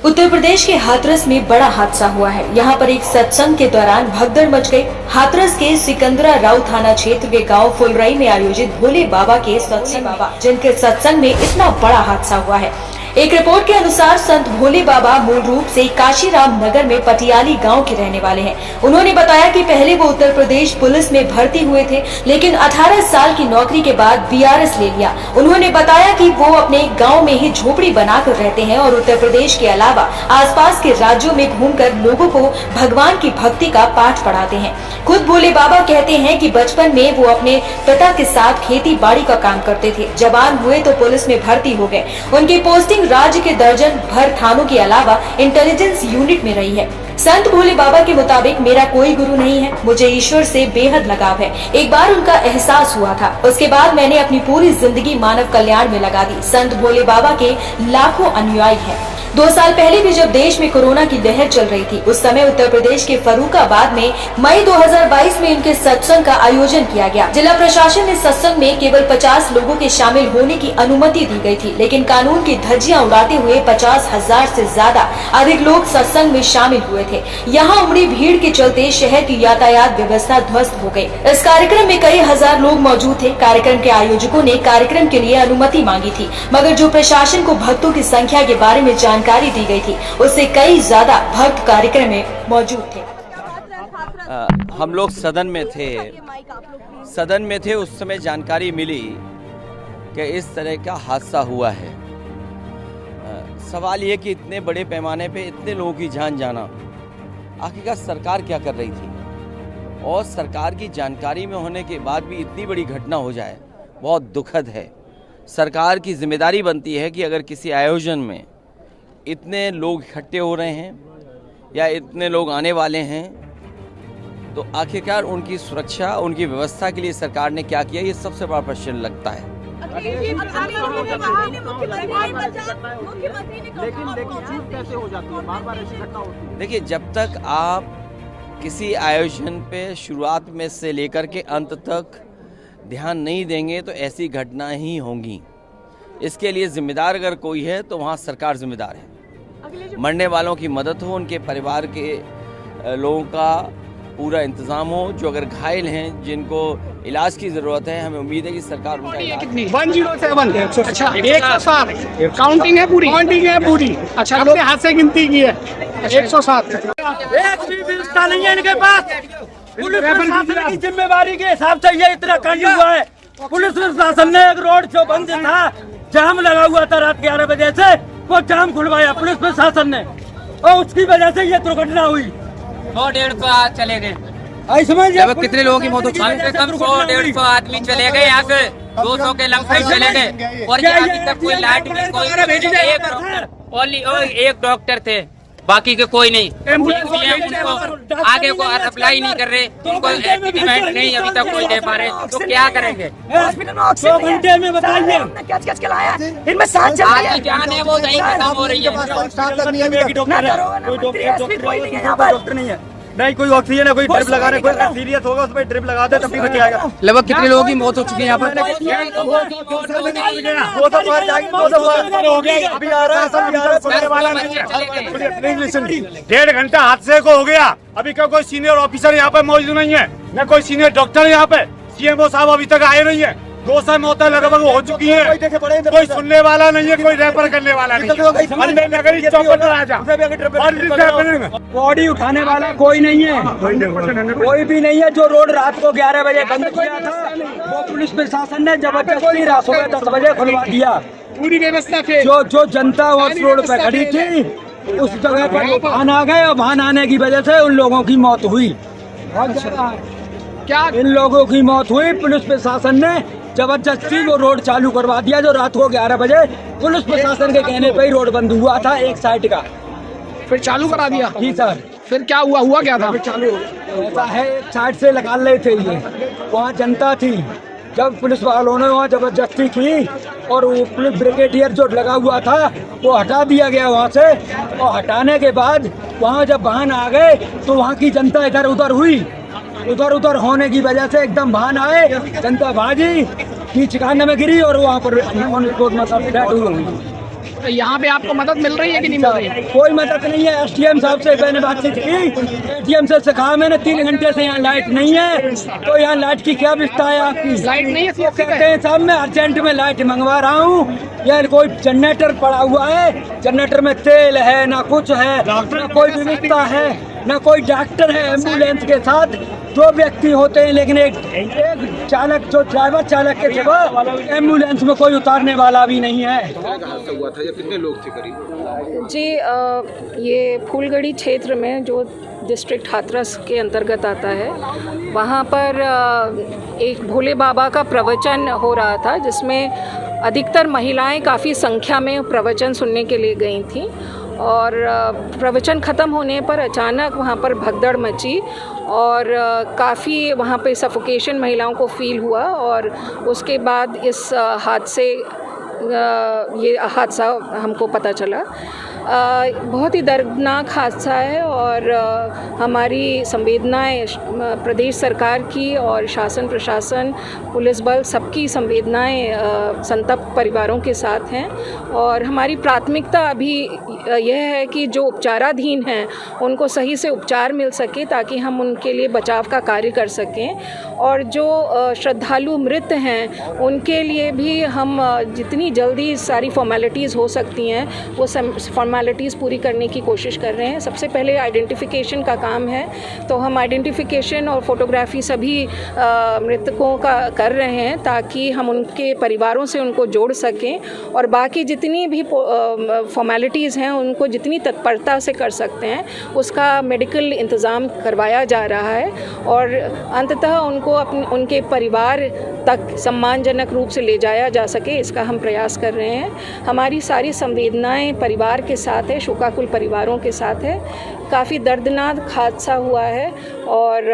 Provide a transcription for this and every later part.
उत्तर प्रदेश के हाथरस में बड़ा हादसा हुआ है। यहाँ पर एक सत्संग के दौरान भगदड़ मच गई। हाथरस के सिकंदरा राव थाना क्षेत्र के गांव फुलराई में आयोजित भोले बाबा के सत्संग जिनके सत्संग में इतना बड़ा हादसा हुआ है। एक रिपोर्ट के अनुसार संत भोले बाबा मूल रूप से काशीराम नगर में पटियाली गांव के रहने वाले हैं। उन्होंने बताया कि पहले वो उत्तर प्रदेश पुलिस में भर्ती हुए थे, लेकिन 18 साल की नौकरी के बाद बीआरएस ले लिया। उन्होंने बताया कि वो अपने गांव में ही झोपड़ी बनाकर रहते हैं और उत्तर प्रदेश के अलावा आसपास के राज्यों में घूमकर लोगों को भगवान की भक्ति का पाठ पढ़ाते हैं। खुद भोले बाबा कहते हैं कि बचपन में वो अपने पिता के साथ खेती बाड़ी का काम करते थे। जवान हुए तो पुलिस में भर्ती हो गए। उनकी पोस्टिंग राज्य के दर्जन भर थानों के अलावा इंटेलिजेंस यूनिट में रही है। संत भोले बाबा के मुताबिक मेरा कोई गुरु नहीं है, मुझे ईश्वर से बेहद लगाव है। एक बार उनका एहसास हुआ था, उसके बाद मैंने अपनी पूरी जिंदगी मानव कल्याण में लगा दी। संत भोले बाबा के लाखों अनुयायी हैं। 2 साल पहले भी जब देश में कोरोना की लहर चल रही थी, उस समय उत्तर प्रदेश के फर्रुखाबाद में मई 2022 में उनके सत्संग का आयोजन किया गया। जिला प्रशासन ने सत्संग में केवल 50 लोगों के शामिल होने की अनुमति दी गई थी, लेकिन कानून की धज्जियां उड़ाते हुए 50,000 से ज्यादा अधिक लोग सत्संग में शामिल हुए थे। यहाँ उमड़ी भीड़ के चलते शहर की यातायात व्यवस्था ध्वस्त हो गयी। इस कार्यक्रम में कई हजार लोग मौजूद थे। कार्यक्रम के आयोजकों ने कार्यक्रम के लिए अनुमति मांगी थी, मगर जो प्रशासन को भक्तों की संख्या के बारे में जानकारी दी गई थी, उससे कई ज्यादा भक्त कार्यक्रम में मौजूद थे। हम लोग सदन में थे, उस समय जानकारी मिली कि इस तरह का हादसा हुआ है। सवाल ये कि इतने बड़े पैमाने पे इतने लोगों की जान जाना, आखिरकार सरकार क्या कर रही थी, और सरकार की जानकारी में होने के बाद भी इतनी बड़ी घटना हो जाए, बहुत दुखद है। सरकार की जिम्मेदारी बनती है कि अगर किसी आयोजन में इतने लोग इकट्ठे हो रहे हैं या इतने लोग आने वाले हैं, तो आखिरकार उनकी सुरक्षा, उनकी व्यवस्था के लिए सरकार ने क्या किया, ये सबसे बड़ा प्रश्न लगता है। लेकिन चूक कैसे हो जाती है, बार-बार ऐसी घटना होती है। देखिए, जब तक आप किसी आयोजन पे शुरुआत में से लेकर के अंत तक ध्यान नहीं देंगे तो ऐसी घटना ही होंगी। इसके लिए जिम्मेदार अगर कोई है तो वहाँ सरकार जिम्मेदार है। मरने वालों की मदद हो, उनके परिवार के लोगों का पूरा इंतजाम हो, जो अगर घायल हैं, जिनको इलाज की जरूरत है, हमें उम्मीद है कि सरकार उनका इलाज। 107 अच्छा 107 काउंटिंग है पूरी अच्छा अपने हाथ से गिनती की है 107 एक भी व्यवस्था नहीं है इनके पास। पुलिस प्रशासन की जिम्मेवारी के हिसाब से ये इतना कांड हुआ है। पुलिस प्रशासन ने एक रोड जो बंद था, जाम लगा हुआ था रात 11 बजे से, वो जाम खुलवाया पुलिस प्रशासन ने, और उसकी वजह से ये दुर्घटना हुई। 100-150 चले गए। लगभग कितने लोगों की मौत हो चुकी है? कम 100-150 आदमी चले गए, यहाँ से 200 के लगभग चले गए, और ये अभी तक कोई लाइट नहीं, एक डॉक्टर थे, बाकी के कोई नहीं। उनको आगे को अप्लाई नहीं कर रहे, उनको एग्रीमेंट नहीं अभी तक कोई दे पा रहे, तो क्या करेंगे? 2 घंटे में बताइए इनमें आदमी जान है वो नहीं खत्म हो रही है। डॉक्टर नहीं है, नहीं कोई ऑक्सीजन है, कोई ड्रिप लगा रहे, कोई सीरियस होगा उसमें ड्रिप लगा दे तब भी बच जाएगा। लगभग कितने लोगों की मौत हो चुकी है यहाँ पर? अभी आ रहा है, सब आ रहा है। 1.5 घंटा हादसे को हो गया, अभी का कोई सीनियर ऑफिसर यहाँ पे मौजूद नहीं है, न कोई सीनियर डॉक्टर यहाँ पे। सीएमओ साहब अभी तक आए नहीं है। 200 मौतें लगभग हो चुकी है, कोई सुनने वाला नहीं है, कोई रेफर करने वाला नहीं है। बॉडी उठाने वाला कोई नहीं है, कोई भी नहीं है। जो रोड रात को 11 बजे बंद किया था, वो पुलिस प्रशासन ने जबरदस्ती रात सुबह 10 बजे खुलवा दिया। पूरी व्यवस्था थी। जो जनता उस रोड पे खड़ी थी, उस जगह पर वाहन आ गए, और वाहन आने की वजह से उन लोगों की मौत हुई। क्या इन लोगों की मौत हुई? पुलिस प्रशासन ने जबरदस्ती वो रोड चालू करवा दिया, जो रात को 11 बजे पुलिस प्रशासन के कहने पे ही रोड बंद हुआ था एक साइड का, फिर चालू करा दिया? जी सर। फिर क्या हुआ क्या था? चालू ऐसा है, एक साइड से लगा रहे थे ये, वहाँ जनता थी। जब पुलिस वालों ने वहाँ जबरदस्ती की और वो पुलिस ब्रिगेडियर जो लगा हुआ था वो हटा दिया गया वहाँ से, और हटाने के बाद वहाँ जब वाहन आ गए तो वहाँ की जनता इधर उधर हुई। उधर उधर होने की वजह से एकदम वाहन आए, जनता भागी, ठिकाने में गिरी और वहाँ पर मतलब डेथ हुई। तो यहाँ पे आपको मदद मिल रही है कि नहीं मिल रही है? कोई मदद नहीं है। एसडीएम साहब से मैंने बातचीत की, एसडीएम से कहा मैंने 3 घंटे से यहाँ लाइट नहीं है, तो यहाँ लाइट की क्या व्यवस्था है आपकी? लाइट नहीं है, वो कहते हैं साहब मैं अर्जेंट में लाइट मंगवा रहा हूँ, यार कोई जनरेटर पड़ा हुआ है, जनरेटर में तेल है ना कुछ है, ना कोई व्यवस्था है, ना कोई डॉक्टर है एम्बुलेंस के साथ। 2 व्यक्ति होते हैं, लेकिन एक चालक जो ड्राइवर चालक के सिवा एम्बुलेंस में कोई उतारने वाला भी नहीं है। हुआ था या कितने लोग थे करीब? जी ये फूलगढ़ी क्षेत्र में जो डिस्ट्रिक्ट हाथरस के अंतर्गत आता है, वहाँ पर एक भोले बाबा का प्रवचन हो रहा था, जिसमें अधिकतर महिलाएं काफ़ी संख्या में प्रवचन सुनने के लिए गई थीं। और प्रवचन ख़त्म होने पर अचानक वहाँ पर भगदड़ मची और काफ़ी वहाँ पे सफोकेशन महिलाओं को फील हुआ, और उसके बाद इस ये हादसा हमको पता चला। बहुत ही दर्दनाक हादसा है और हमारी संवेदनाएं प्रदेश सरकार की और शासन प्रशासन पुलिस बल सबकी संवेदनाएं संतप्त परिवारों के साथ हैं। और हमारी प्राथमिकता अभी यह है कि जो उपचाराधीन हैं उनको सही से उपचार मिल सके, ताकि हम उनके लिए बचाव का कार्य कर सकें। और जो श्रद्धालु मृत हैं उनके लिए भी हम जितनी जल्दी सारी फॉर्मेलिटीज़ हो सकती हैं वो फॉर्मेलिटीज़ पूरी करने की कोशिश कर रहे हैं। सबसे पहले आइडेंटिफिकेशन का काम है, तो हम आइडेंटिफिकेशन और फोटोग्राफी सभी मृतकों का कर रहे हैं, ताकि हम उनके परिवारों से उनको जोड़ सकें। और बाकी जितनी भी फॉर्मेलिटीज़ हैं उनको जितनी तत्परता से कर सकते हैं उसका मेडिकल इंतज़ाम करवाया जा रहा है, और अंततः उनको उनके परिवार तक सम्मानजनक रूप से ले जाया जा सके, इसका हम प्रयास कर रहे हैं। हमारी सारी संवेदनाएं परिवार के साथ है, शोकाकुल परिवारों के साथ है। काफ़ी दर्दनाक हादसा हुआ है और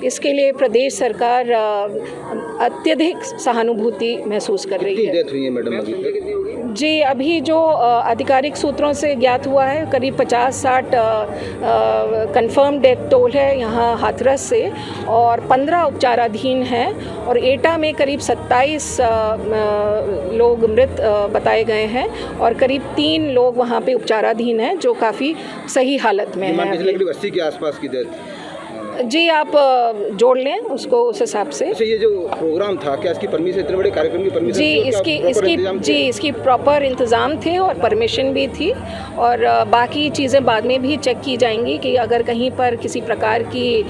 इसके लिए प्रदेश सरकार अत्यधिक सहानुभूति महसूस कर रही है। डेथ हुई है मैडम? जी, अभी जो आधिकारिक सूत्रों से ज्ञात हुआ है करीब 50-60 कंफर्म डेथ टोल है यहाँ हाथरस से, और 15 उपचाराधीन हैं, और एटा में करीब 27 लोग मृत बताए गए हैं, और करीब 3 लोग वहाँ पे उपचाराधीन हैं जो काफ़ी सही हालत में हैं। 80 के आसपास की डेथ? जी, आप जोड़ लें उसको उस हिसाब से। अच्छा, ये जो प्रोग्राम था क्या इसकी परमिशन, इतने बड़े कार्यक्रम की परमिशन? जी, इसकी प्रॉपर इंतज़ाम थे और परमिशन भी थी, और बाकी चीज़ें बाद में भी चेक की जाएंगी कि अगर कहीं पर किसी प्रकार की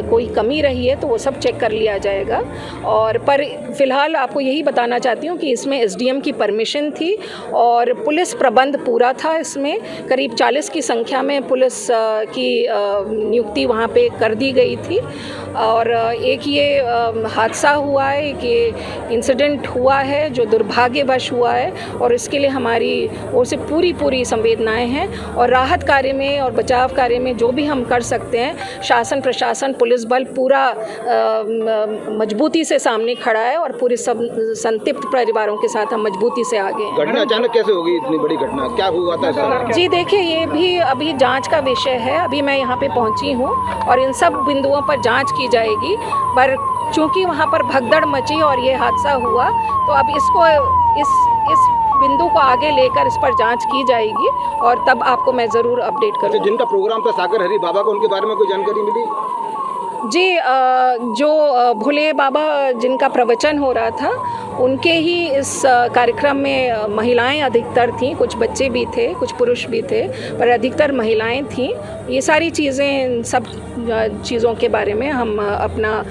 कोई कमी रही है तो वो सब चेक कर लिया जाएगा। और पर फ़िलहाल आपको यही बताना चाहती हूँ कि इसमें एसडीएम की परमिशन थी और पुलिस प्रबंध पूरा था। इसमें करीब 40 की संख्या में पुलिस की नियुक्ति वहाँ पे कर दी गई थी। और एक ये हादसा हुआ है कि इंसिडेंट हुआ है जो दुर्भाग्यवश हुआ है, और इसके लिए हमारी ओर से पूरी संवेदनाएं हैं। और राहत कार्य में और बचाव कार्य में जो भी हम कर सकते हैं, शासन प्रशासन पुलिस बल पूरा मजबूती से सामने खड़ा है, और पूरे सब संतप्त परिवारों के साथ हम मजबूती से आगे हैं। घटना अचानक कैसे होगी? इतनी बड़ी घटना क्या हुआ था? जी देखिए, ये भी अभी जांच का विषय है। अभी मैं यहाँ पे पहुँची हूँ और इन सब बिंदुओं पर जांच की जाएगी, पर चूंकि वहाँ पर भगदड़ मची और ये हादसा हुआ, तो अब इसको इस बिंदु को आगे लेकर इस पर जांच की जाएगी, और तब आपको मैं ज़रूर अपडेट करूँगी। जिनका प्रोग्राम था सागर हरि बाबा को, उनके बारे में कोई जानकारी मिली? जी, जो भोले बाबा जिनका प्रवचन हो रहा था उनके ही इस कार्यक्रम में महिलाएं अधिकतर थीं, कुछ बच्चे भी थे, कुछ पुरुष भी थे, पर अधिकतर महिलाएं थीं। ये सारी चीज़ें, सब चीज़ों के बारे में हम अपना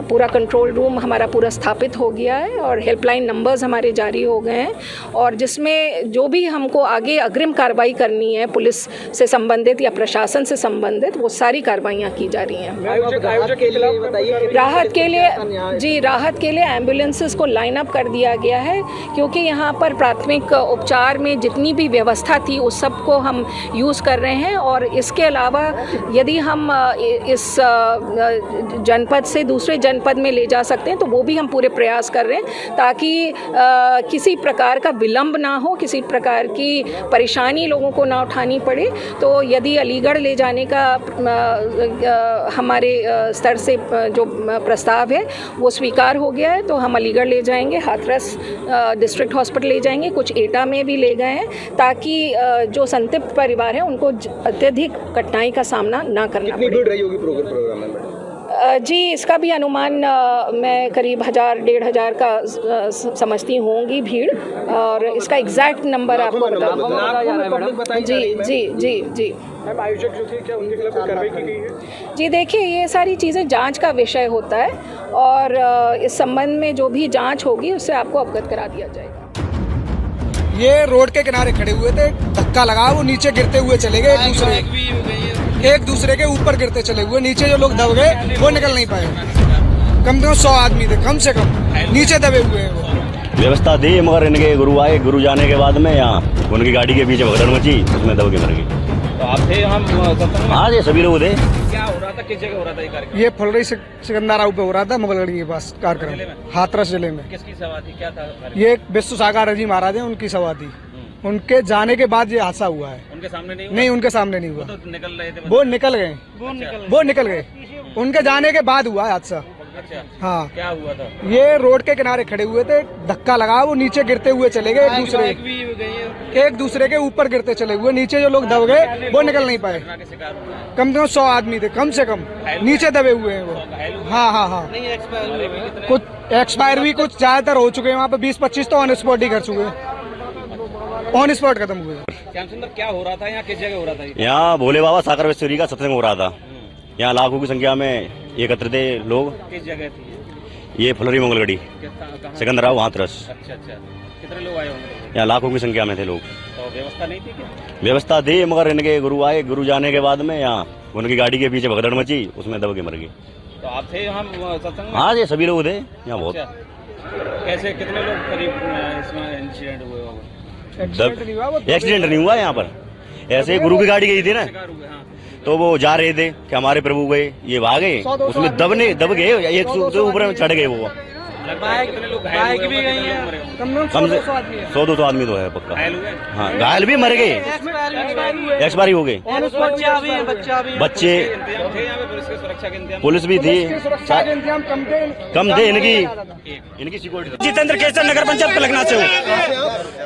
पूरा कंट्रोल रूम हमारा पूरा स्थापित हो गया है, और हेल्पलाइन नंबर्स हमारे जारी हो गए हैं, और जिसमें जो भी हमको आगे अग्रिम कार्रवाई करनी है पुलिस से संबंधित या प्रशासन से संबंधित, वो सारी कार्रवाइयाँ की जा रही हैं। राहत के लिए एम्बुलेंसेस को लाइन अप कर दिया गया है, क्योंकि यहाँ पर प्राथमिक उपचार में जितनी भी व्यवस्था थी उस सब को हम यूज़ कर रहे हैं। और इसके अलावा यदि हम इस जनपद से दूसरे जनपद में ले जा सकते हैं तो वो भी हम पूरे प्रयास कर रहे हैं, ताकि किसी प्रकार का विलंब ना हो, किसी प्रकार की परेशानी लोगों को ना उठानी पड़े। तो यदि अलीगढ़ ले जाने का हमारे स्तर से जो प्रस्ताव है वो स्वीकार हो गया है, तो हम अलीगढ़ ले जाएंगे। हाथरस डिस्ट्रिक्ट हॉस्पिटल ले जाएंगे, कुछ एटा में भी ले गए हैं ताकि जो संतप्त परिवार है उनको अत्यधिक कठिनाई का सामना ना करना कितनी पड़े। भीड़ रही होगी प्रोग्राम में मैडम? जी, इसका भी अनुमान मैं करीब 1000-1500 का समझती होंगी भीड़, और इसका एग्जैक्ट नंबर आपको बता। जी जी जी जी आयोजक जो थे क्या उनके खिलाफ कार्रवाई की गई है? जी, देखिए ये सारी चीज़ें जांच का विषय होता है और इस संबंध में जो भी जांच होगी उससे आपको अवगत करा दिया जाएगा। ये रोड के किनारे खड़े हुए थे, धक्का लगा, वो नीचे गिरते हुए चले गए, एक दूसरे के ऊपर गिरते चले हुए, नीचे जो लोग दब गए वो निकल नहीं पाए। कम से कम 100 आदमी थे, कम से कम नीचे दबे हुए हैं वो। व्यवस्था दी मगर इनके गुरु आए, गुरु जाने के बाद में यहाँ उनकी गाड़ी के पीछे भगदड़ मची, उसमें दब के मर गए। तो आप थे हम? हाँ, ये सभी लोग थे। क्या हो रहा था, किस जगह हो रहा था ये कार्यक्रम? ये फुलरई सिकंदर राव पे हो रहा था, मुगलगढ़ी के पास कार्यक्रम, हाथरस जिले में। किसकी सभा थी, क्या था? ये विश्व सागर जी महाराज है, उनकी सभा थी। उनके जाने के बाद ये हादसा हुआ है। उनके सामने नहीं हुआ? नहीं, उनके सामने नहीं हुआ। तो निकल रहे थे? वो निकल गए। उनके जाने के बाद हुआ है हादसा। अच्छा, हाँ। क्या हुआ था? ये रोड के किनारे खड़े हुए थे, धक्का लगा, वो नीचे गिरते हुए चले गए, एक दूसरे के ऊपर गिरते चले हुए, नीचे जो लोग दब गए वो निकल नहीं पाए। कम से कम 100 आदमी थे, कम से कम नीचे दबे हुए हैं वो। हाँ। कुछ एक्सपायर भी कुछ ज्यादातर हो चुके हैं, वहाँ पे 20-25 तो ऑन स्पॉट ही कर चुके हैं, ऑन स्पॉट खत्म हुए। श्याम सुंदर, क्या हो रहा था यहाँ, किस जगह हो रहा था? यहाँ भोले बाबा साकर वेश्वरी का सत्संग हो रहा था। यहाँ लाखों की संख्या में एकत्र थे लोग। किस जगह थी ये फुलरी मंगलगढ़ी, सिकंदर राव, हाथरस। अच्छा, कितने लोग आए होंगे? यहाँ लाखों की संख्या में थे लोग। तो व्यवस्था नहीं थी क्या? व्यवस्था दी मगर इनके गुरु आए, गुरु जाने के बाद में यहाँ उनकी गाड़ी के पीछे भगदड़ मची, उसमें दब के मर गए। तो आप थे हम सत्संग में? हाँ, ये सभी लोग थे यहाँ। बहुत कैसे, कितने लोग करीब इसमें इंसिडेंट हुए होंगे? एक्सीडेंट नहीं हुआ यहाँ पर, ऐसे गुरु की गाड़ी गई थी ना, तो वो जा रहे थे कि हमारे प्रभु गए, ये भागे, उसमें दब गए, एक ऊपर चढ़ गए वो। बाइक भी गई है, कम से 100-200 आदमी तो है पक्का। हाँ, घायल भी मर गए, एक्सपायरी हो गए, बच्चे, पुलिस भी थी, कम थे इनकी सिक्योरिटी। जितेंद्र केसर, नगर पंचायत पलकना से हूँ।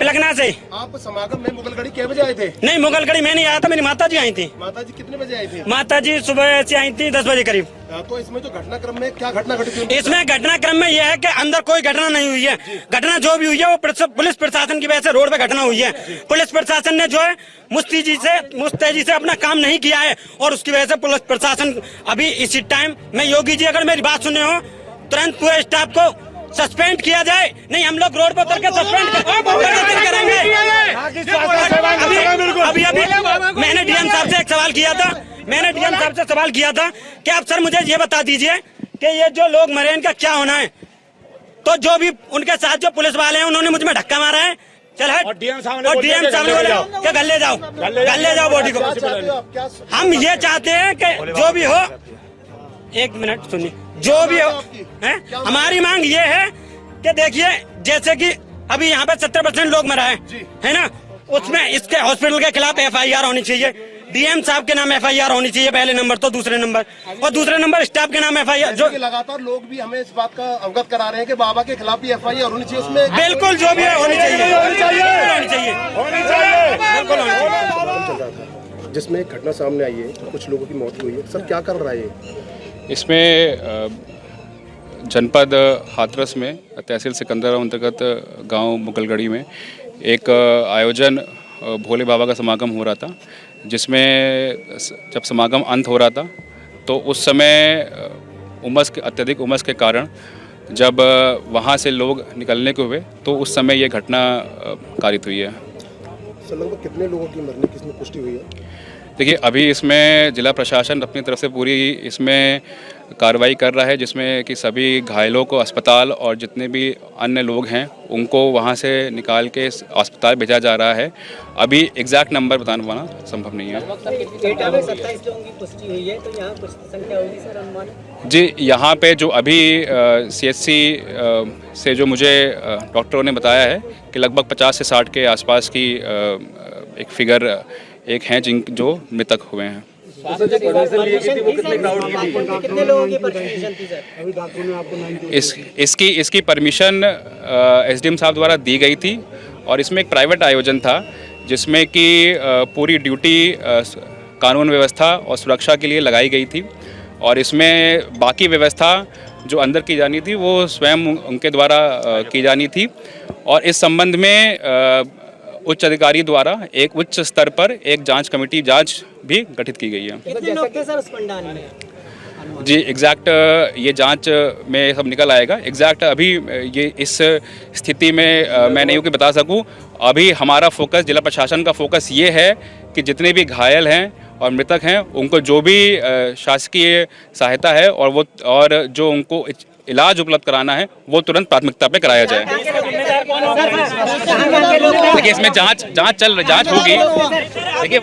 पलकना से। आप समागम में मुगलगढ़ी कितने बजे आए थे? नहीं, मुगलगढ़ी मैं नहीं आया था, मेरी माता जी आई थी। माता जी कितने बजे आई थी? माता जी सुबह से आई थी 10 बजे करीब। तो इसमें जो घटनाक्रम में क्या घटना घटी थी? इसमें घटनाक्रम में यह है कि अंदर कोई घटना नहीं हुई है। घटना जो भी हुई है वो पुलिस प्रशासन की वजह से रोड पे घटना हुई है। पुलिस प्रशासन ने जो है मुस्तैदी से अपना काम नहीं किया है और उसकी वजह से पुलिस प्रशासन अभी इसी टाइम में, योगी जी अगर मेरी बात सुने हो, तुरंत पूरे स्टाफ को सस्पेंड किया जाए, नहीं हम लोग रोड पर उतर के सस्पेंड करेंगे। अभी मैंने डीएम साहब से एक सवाल किया था, कि आप सर मुझे ये बता दीजिए कि ये जो लोग मरे इनका क्या होना है। तो जो भी उनके साथ जो पुलिस वाले हैं उन्होंने मुझ में धक्का मारा है, चल हट, और डीएम साहब ने बोला कि घर ले जाओ बॉडी को। हम ये चाहते हैं कि जो भी हो, एक मिनट सुनिए, जो भी हो है, हमारी मांग ये है कि देखिए जैसे कि अभी यहाँ पे 70% लोग मरा है ना, उसमें इसके हॉस्पिटल के खिलाफ FIR होनी चाहिए, डीएम साहब के नाम FIR होनी चाहिए पहले नंबर, तो दूसरे नंबर स्टाफ के नाम FIR। जो लगातार लोग भी हमें इस बात का अवगत करा रहे हैं कि बाबा के खिलाफ भी FIR होनी चाहिए, उसमें बिल्कुल जो भी है होनी चाहिए। जिसमें एक घटना सामने आई है, कुछ लोगों की मौत हुई है, सर क्या कर रहा है? इसमें जनपद हाथरस में तहसील सिकंदर अंतर्गत गांव मुगलगढ़ी में एक आयोजन भोले बाबा का समागम हो रहा था, जिसमें जब समागम अंत हो रहा था तो उस समय अत्यधिक उमस के कारण जब वहां से लोग निकलने को हुए तो उस समय ये घटना कारित हुई है। सर लगभग कितने लोगों की मरने की इसमें पुष्टि हुई है? देखिए, अभी इसमें जिला प्रशासन अपनी तरफ से पूरी इसमें कार्रवाई कर रहा है, जिसमें कि सभी घायलों को अस्पताल और जितने भी अन्य लोग हैं उनको वहां से निकाल के अस्पताल भेजा जा रहा है। अभी एग्जैक्ट नंबर बताना संभव नहीं है। जी, यहाँ पे जो अभी CHC से जो मुझे डॉक्टरों ने बताया है कि लगभग 50 से 60 के आसपास की एक फिगर हैं जो मृतक हुए हैं। कितने लोगों की परमिशन थी सर? इसकी परमिशन एसडीएम साहब द्वारा दी गई थी और इसमें एक प्राइवेट आयोजन था जिसमें कि पूरी ड्यूटी कानून व्यवस्था और सुरक्षा के लिए लगाई गई थी और इसमें बाकी व्यवस्था जो अंदर की जानी थी वो स्वयं उनके द्वारा की जानी थी और इस संबंध में उच्च अधिकारी द्वारा एक उच्च स्तर पर एक जांच कमेटी भी गठित की गई है। कितने लोग थे सर उस पंडाल में? जी एग्जैक्ट ये जांच में सब निकल आएगा। एग्जैक्ट अभी ये इस स्थिति में मैं नहीं कि बता सकूं। अभी हमारा फोकस, जिला प्रशासन का फोकस ये है कि जितने भी घायल हैं और मृतक हैं उनको जो भी शासकीय सहायता है और जो उनको इलाज उपलब्ध कराना है वो तुरंत प्राथमिकता पे कराया जाए। देखिए इसमें जांच होगी। देखिए